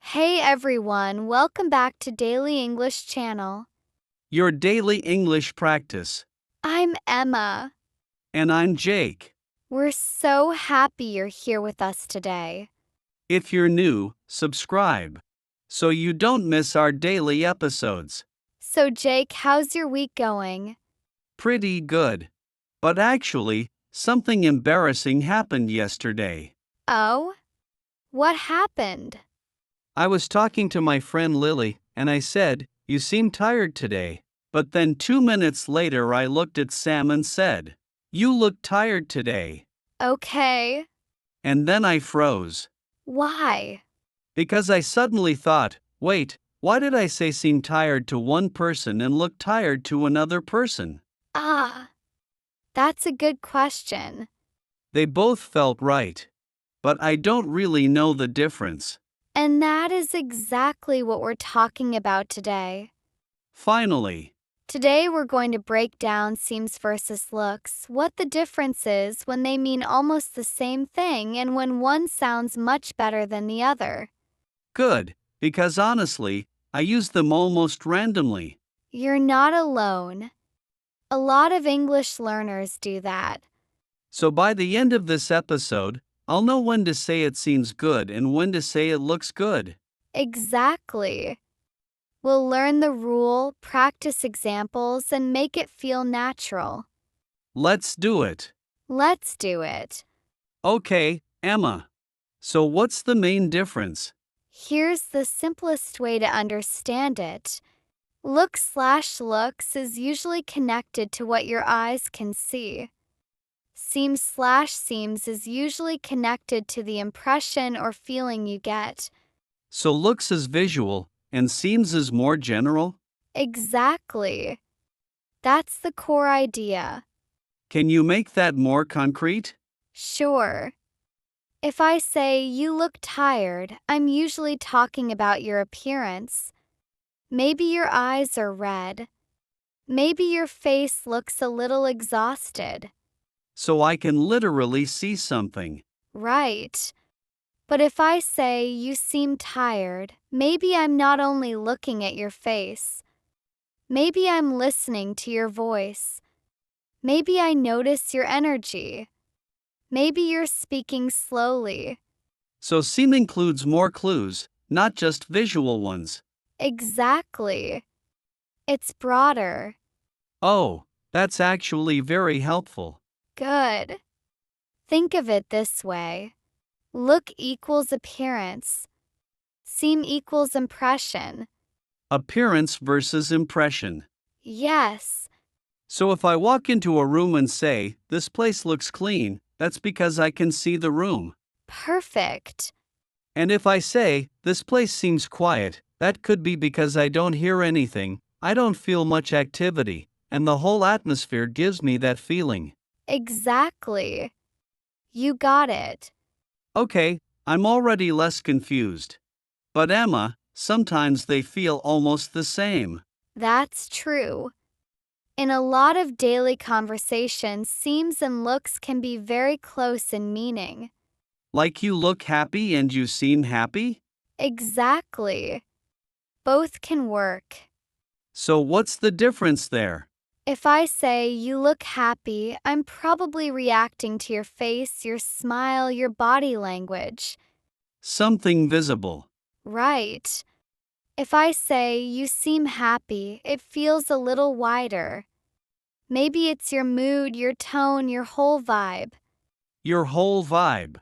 Hey everyone, welcome back to Daily English Channel. Your daily English practice. I'm Emma. And I'm Jake. We're so happy you're here with us today. If you're new, subscribe so you don't miss our daily episodes. So Jake, how's your week going? Pretty good. But actually, something embarrassing happened yesterday. Oh? What happened? I was talking to my friend Lily, and I said, "You seem tired today." But then 2 minutes later, I looked at Sam and said, "You look tired today." Okay. And then I froze. Why? Because I suddenly thought, wait, why did I say seem tired to one person and look tired to another person? Ah, that's a good question. They both felt right. But I don't really know the difference. And that is exactly what we're talking about today. Finally, Today we're going to break down seems versus looks, what the difference is when they mean almost the same thing and when one sounds much better than the other. good, because honestly, I use them almost randomly. You're not alone. A lot of English learners do that. So by the end of this episode, I'll know when to say it seems good and when to say it looks good. Exactly. We'll learn the rule, practice examples, and make it feel natural. Let's do it. Let's do it. Okay, Emma. So what's the main difference? Here's the simplest way to understand it. Look/looks is usually connected to what your eyes can see. Seems/seems is usually connected to the impression or feeling you get. So looks is visual, and seems is more general? Exactly. That's the core idea. Can you make that more concrete? Sure. If I say you look tired, I'm usually talking about your appearance. Maybe your eyes are red. Maybe your face looks a little exhausted. So I can literally see something. Right. But if I say you seem tired, maybe I'm not only looking at your face. Maybe I'm listening to your voice. Maybe I notice your energy. Maybe you're speaking slowly. So seem includes more clues, not just visual ones. Exactly. It's broader. Oh, that's actually very helpful. Good. Think of it this way. Look equals appearance. Seem equals impression. Appearance versus impression. Yes. So if I walk into a room and say, "This place looks clean," that's because I can see the room. Perfect. And if I say, "This place seems quiet," that could be because I don't hear anything, I don't feel much activity, and the whole atmosphere gives me that feeling. Exactly. You got it. Okay, I'm already less confused. But Emma, sometimes they feel almost the same. That's true. In a lot of daily conversations, seems and looks can be very close in meaning. Like you look happy and you seem happy? Exactly. Both can work. So what's the difference there? If I say you look happy, I'm probably reacting to your face, your smile, your body language. Something visible. Right. If I say you seem happy, it feels a little wider. Maybe it's your mood, your tone, your whole vibe. Your whole vibe.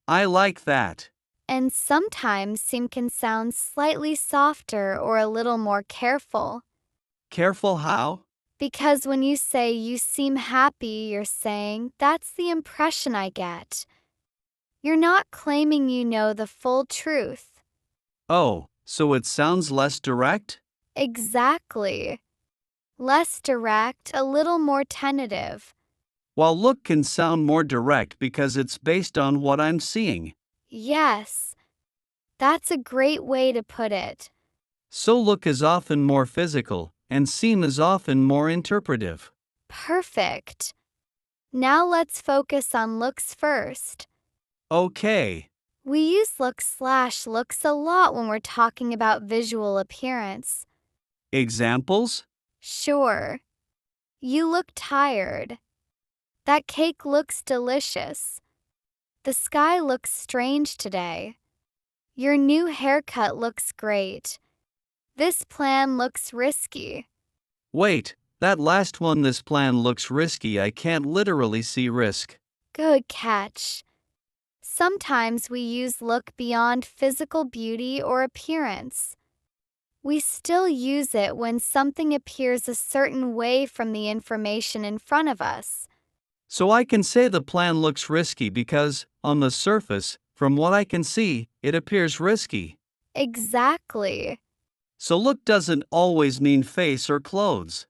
I like that. And sometimes seem can sound slightly softer or a little more careful. Careful how? Because when you say you seem happy, you're saying, that's the impression I get. You're not claiming you know the full truth. Oh, so it sounds less direct? Exactly. Less direct, a little more tentative. While look can sound more direct because it's based on what I'm seeing. Yes, that's a great way to put it. So look is often more physical, and seem is often more interpretive. Perfect. Now let's focus on looks first. Okay. We use looks a lot when we're talking about visual appearance. Examples? Sure. You look tired. That cake looks delicious. The sky looks strange today. Your new haircut looks great. This plan looks risky. Wait, that last one, this plan looks risky. I can't literally see risk. Good catch. Sometimes we use look beyond physical beauty or appearance. We still use it when something appears a certain way from the information in front of us. So I can say the plan looks risky because, on the surface, from what I can see, it appears risky. Exactly. So look doesn't always mean face or clothes.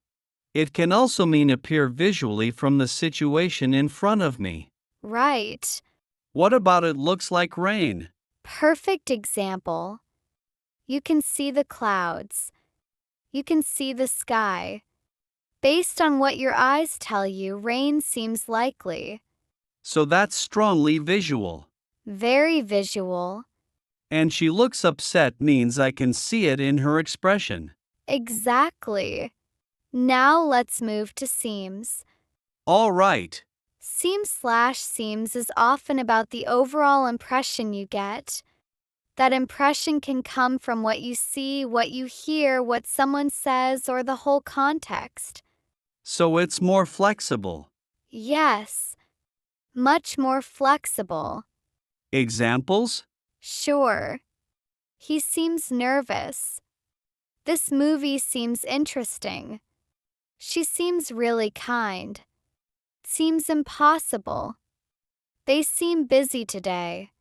It can also mean appear visually from the situation in front of me. Right. What about it looks like rain? Perfect example. You can see the clouds. You can see the sky. Based on what your eyes tell you, rain seems likely. So that's strongly visual. Very visual. And she looks upset means I can see it in her expression. Exactly. Now let's move to seems. All right. Seems is often about the overall impression you get. That impression can come from what you see, what you hear, what someone says, or the whole context. So it's more flexible. Yes, much more flexible. Examples? Sure. He seems nervous. This movie seems interesting. She seems really kind. Seems impossible. They seem busy today.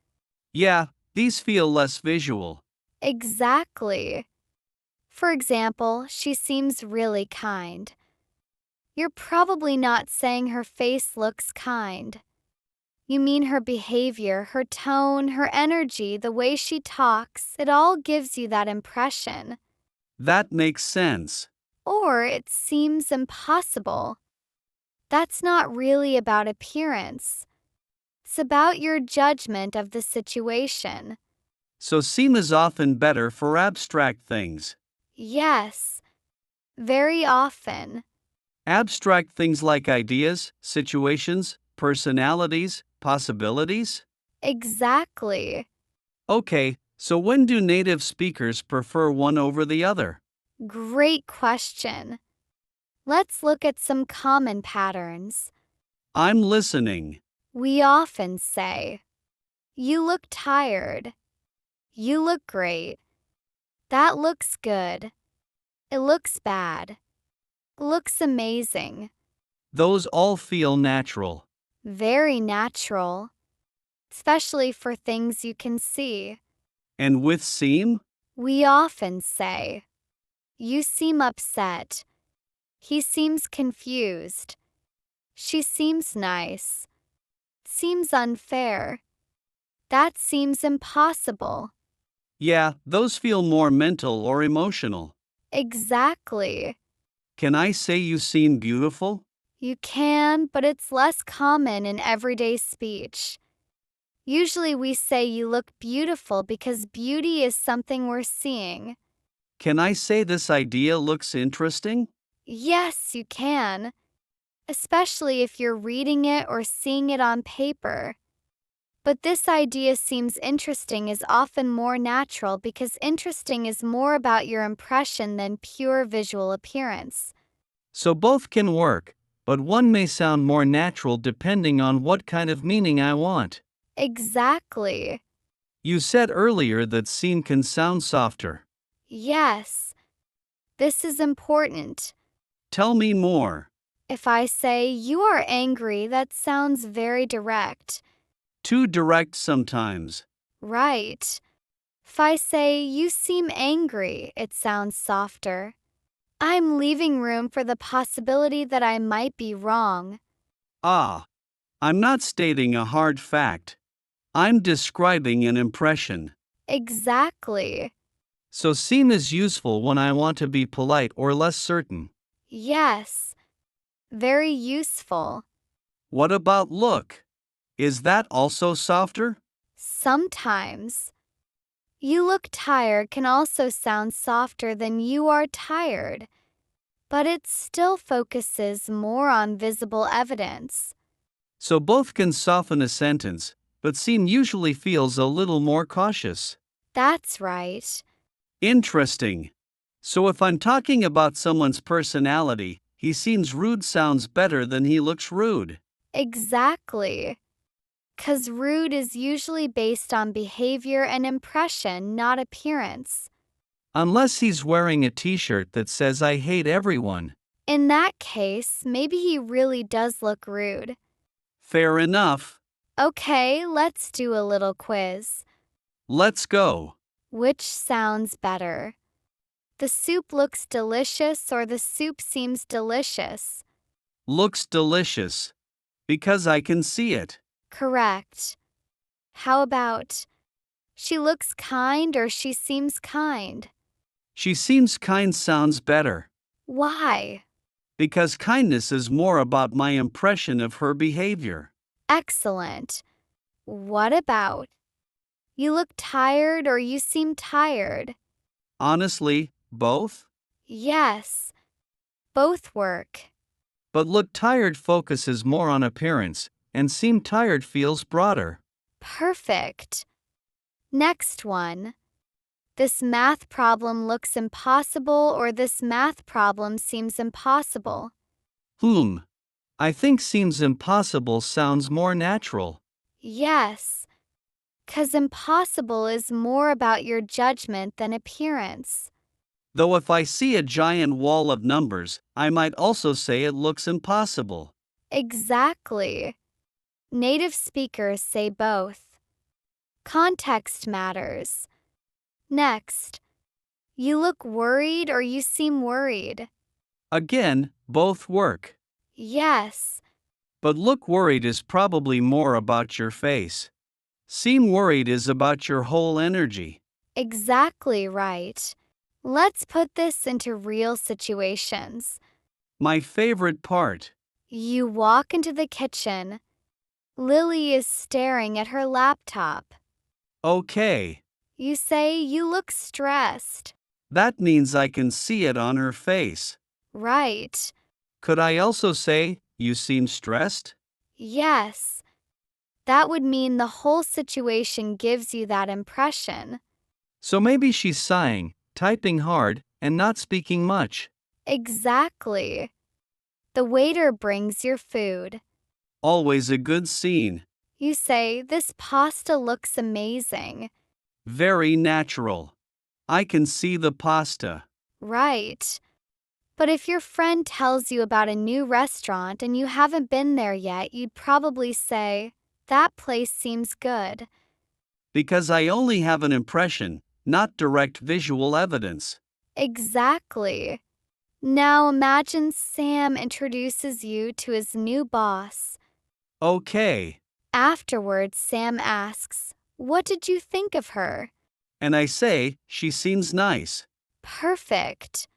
Yeah, these feel less visual. Exactly. For example, she seems really kind. You're probably not saying her face looks kind. You mean her behavior, her tone, her energy, the way she talks, it all gives you that impression. That makes sense. Or it seems impossible. That's not really about appearance. It's about your judgment of the situation. So seem is often better for abstract things. Yes, very often. Abstract things like ideas, situations, personalities, possibilities? Exactly. Okay, so when do native speakers prefer one over the other? Great question. Let's look at some common patterns. I'm listening. We often say, "You look tired." "You look great." "That looks good." "It looks bad." "Looks amazing." Those all feel natural. Very natural, especially for things you can see. And with seem? We often say, "You seem upset." "He seems confused." "She seems nice." "Seems unfair." "That seems impossible." Yeah, those feel more mental or emotional. Exactly. Can I say you seem beautiful? You can, but it's less common in everyday speech. Usually we say you look beautiful because beauty is something we're seeing. Can I say this idea looks interesting? Yes, you can, especially if you're reading it or seeing it on paper. But this idea seems interesting is often more natural because interesting is more about your impression than pure visual appearance. So both can work, but one may sound more natural depending on what kind of meaning I want. Exactly. You said earlier that seem can sound softer. Yes, this is important. Tell me more. If I say, "You are angry," that sounds very direct. Too direct sometimes. Right. If I say, "You seem angry," it sounds softer. I'm leaving room for the possibility that I might be wrong. Ah, I'm not stating a hard fact. I'm describing an impression. Exactly. So seem is useful when I want to be polite or less certain. Yes. Very useful. What about look? Is that also softer? Sometimes. You look tired can also sound softer than you are tired, but it still focuses more on visible evidence. So both can soften a sentence, but seem usually feels a little more cautious. That's right. Interesting. So if I'm talking about someone's personality, he seems rude sounds better than he looks rude. Exactly. 'Cause rude is usually based on behavior and impression, not appearance. Unless he's wearing a t-shirt that says I hate everyone. In that case, maybe he really does look rude. Fair enough. Okay, let's do a little quiz. Let's go. Which sounds better? The soup looks delicious or the soup seems delicious? Looks delicious. Because I can see it. Correct. How about, she looks kind or she seems kind? She seems kind sounds better. Why? Because kindness is more about my impression of her behavior. Excellent. What about, you look tired or you seem tired? Honestly, both? Yes, both work. But look tired focuses more on appearance, and seem tired feels broader. Perfect. Next one. This math problem looks impossible or this math problem seems impossible. I think seems impossible sounds more natural. Yes, 'cause impossible is more about your judgment than appearance. Though if I see a giant wall of numbers, I might also say it looks impossible. Exactly. Native speakers say both. Context matters. Next, you look worried or you seem worried. Again, both work. Yes, But look worried is probably more about your face. Seem worried is about your whole energy. exactly right. Let's put this into real situations. My favorite part. You walk into the kitchen. Lily is staring at her laptop. Okay. You say you look stressed. That means I can see it on her face. Right. Could I also say, you seem stressed? Yes. That would mean the whole situation gives you that impression. So maybe she's sighing, typing hard, and not speaking much. Exactly. The waiter brings your food. Always a good scene. You say, this pasta looks amazing. Very natural. I can see the pasta. Right. But if your friend tells you about a new restaurant and you haven't been there yet, you'd probably say, that place seems good. Because I only have an impression, not direct visual evidence. Exactly. Now imagine Sam introduces you to his new boss. Okay. Afterwards, Sam asks, what did you think of her? And I say, she seems nice. Perfect.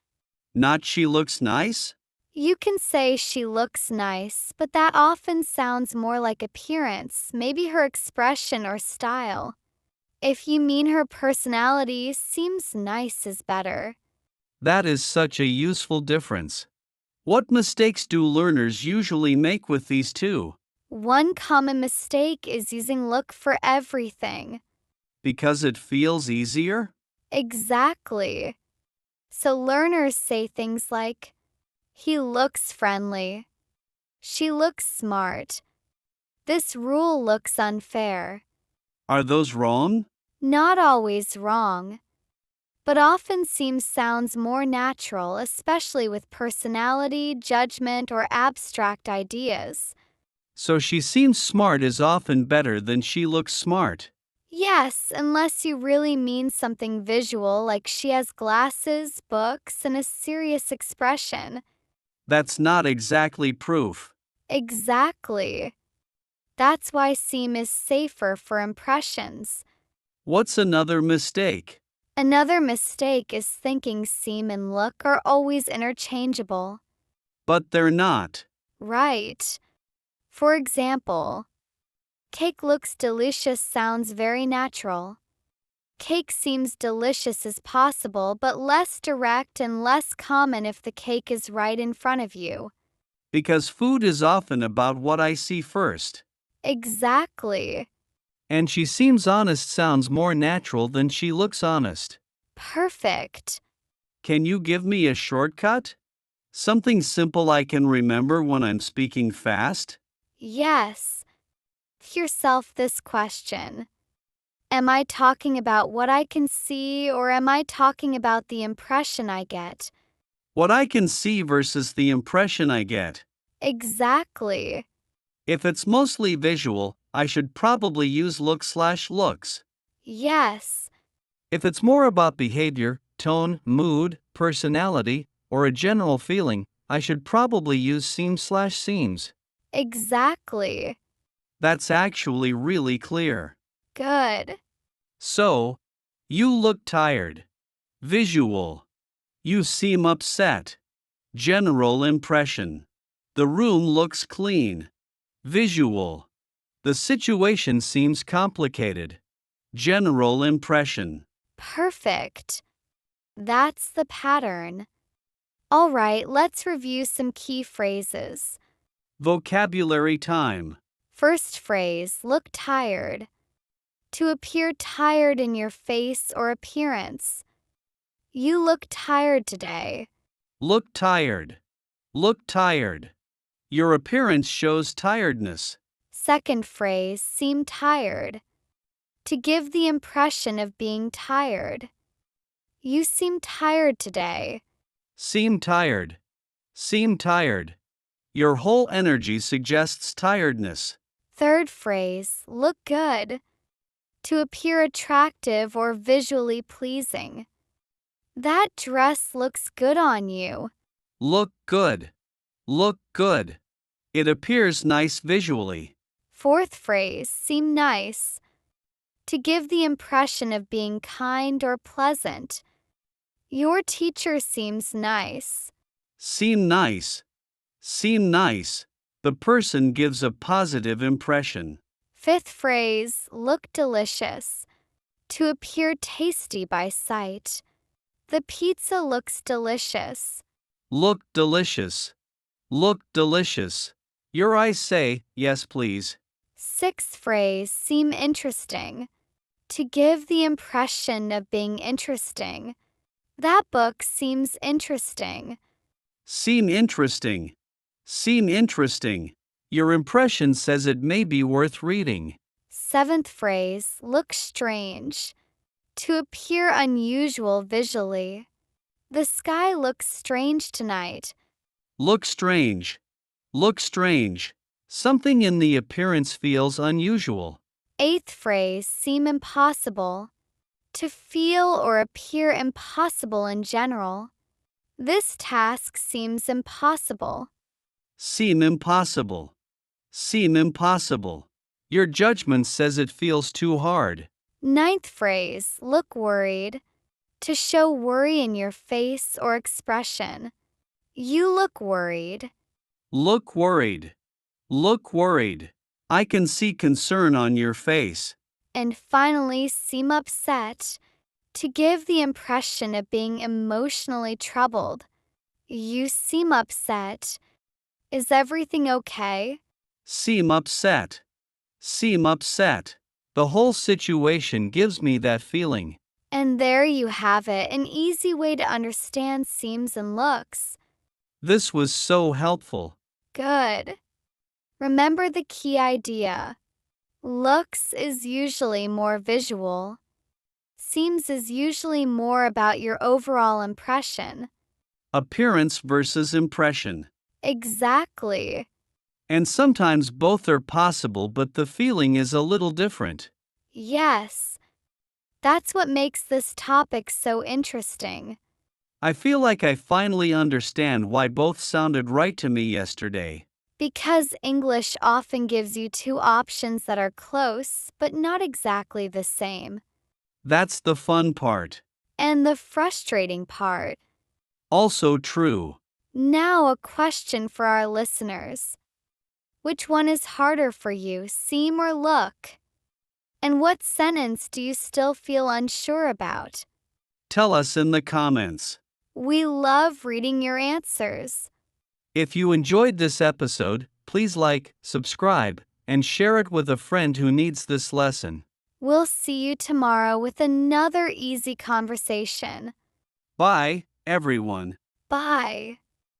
Not she looks nice? You can say she looks nice, but that often sounds more like appearance, maybe her expression or style. If you mean her personality, seems nice is better. That is such a useful difference. What mistakes do learners usually make with these two? One common mistake is using look for everything. Because it feels easier? Exactly. So learners say things like, he looks friendly. She looks smart. This rule looks unfair. Are those wrong? Not always wrong, but often sounds more natural, especially with personality, judgment, or abstract ideas. So she seems smart is often better than she looks smart. Yes, unless you really mean something visual like she has glasses, books, and a serious expression. That's not exactly proof. Exactly. That's why seem is safer for impressions. What's another mistake? Another mistake is thinking seem and look are always interchangeable. But they're not. Right. For example, Cake looks delicious sounds very natural. Cake seems delicious as possible but less direct and less common if the cake is right in front of you. Because food is often about what I see first. Exactly. And she seems honest sounds more natural than she looks honest. Perfect. Can you give me a shortcut? Something simple I can remember when I'm speaking fast? Yes. Ask yourself this question. Am I talking about what I can see or am I talking about the impression I get? What I can see versus the impression I get. Exactly. If it's mostly visual, I should probably use look/looks. Yes. If it's more about behavior, tone, mood, personality, or a general feeling, I should probably use seem/seems. Exactly. That's actually really clear. Good. So, you look tired. Visual. You seem upset. General impression. The room looks clean. Visual. The situation seems complicated. General impression. Perfect. That's the pattern. All right, let's review some key phrases. Vocabulary time. First phrase, look tired. To appear tired in your face or appearance. You look tired today. Look tired. Look tired. Your appearance shows tiredness. Second phrase, seem tired. To give the impression of being tired. You seem tired today. Seem tired. Seem tired. Your whole energy suggests tiredness. Third phrase, look good. To appear attractive or visually pleasing. That dress looks good on you. Look good. Look good. It appears nice visually. Fourth phrase, seem nice. To give the impression of being kind or pleasant. Your teacher seems nice. Seem nice. Seem nice. The person gives a positive impression. Fifth phrase, look delicious. To appear tasty by sight. The pizza looks delicious. Look delicious. Look delicious. Your eyes say, yes, please. Sixth phrase, seem interesting. To give the impression of being interesting. That book seems interesting. Seem interesting. Seem interesting. Your impression says it may be worth reading. Seventh phrase, look strange. To appear unusual visually. The sky looks strange tonight. Look strange. Look strange. Something in the appearance feels unusual. Eighth phrase, seem impossible. To feel or appear impossible in general. This task seems impossible. Seem impossible. Seem impossible. Your judgment says it feels too hard. Ninth phrase, look worried. To show worry in your face or expression. You look worried. Look worried. Look worried. I can see concern on your face. And finally, seem upset. To give the impression of being emotionally troubled. You seem upset. Is everything okay? Seem upset. Seem upset. The whole situation gives me that feeling. And there you have it, an easy way to understand seems and looks. This was so helpful. Good. Remember the key idea. Looks is usually more visual. Seems is usually more about your overall impression. Appearance versus impression. Exactly. And sometimes both are possible, but the feeling is a little different. Yes. That's what makes this topic so interesting. I feel like I finally understand why both sounded right to me yesterday. Because English often gives you two options that are close, but not exactly the same. That's the fun part. And the frustrating part. Also true. Now, a question for our listeners. Which one is harder for you, seem or look? And what sentence do you still feel unsure about? Tell us in the comments. We love reading your answers. If you enjoyed this episode, please like, subscribe, and share it with a friend who needs this lesson. We'll see you tomorrow with another easy conversation. Bye, everyone. Bye.